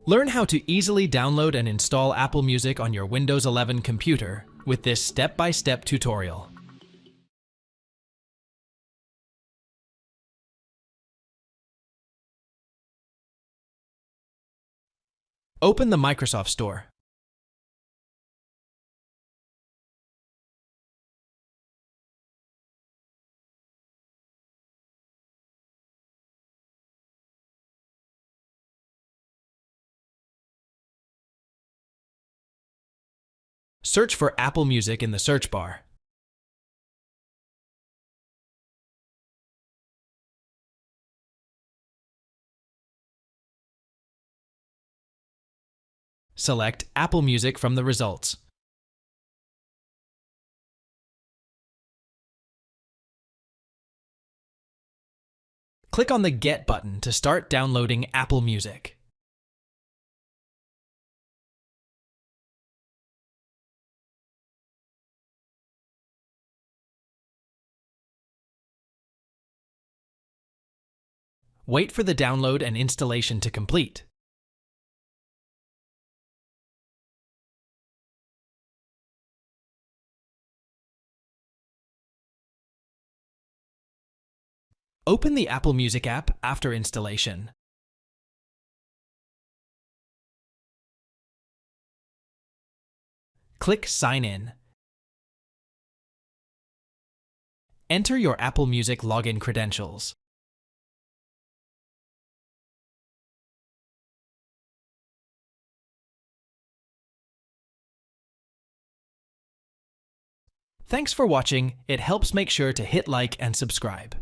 Learn how to easily download and install Apple Music on your Windows 11 computer with this step-by-step tutorial. Open the Microsoft Store. Search for Apple Music in the search bar. Select Apple Music from the results. Click on the Get button to start downloading Apple Music. Wait for the download and installation to complete. Open the Apple Music app after installation. Click Sign In. Enter your Apple Music login credentials. Thanks for watching. It helps make sure to hit like and subscribe.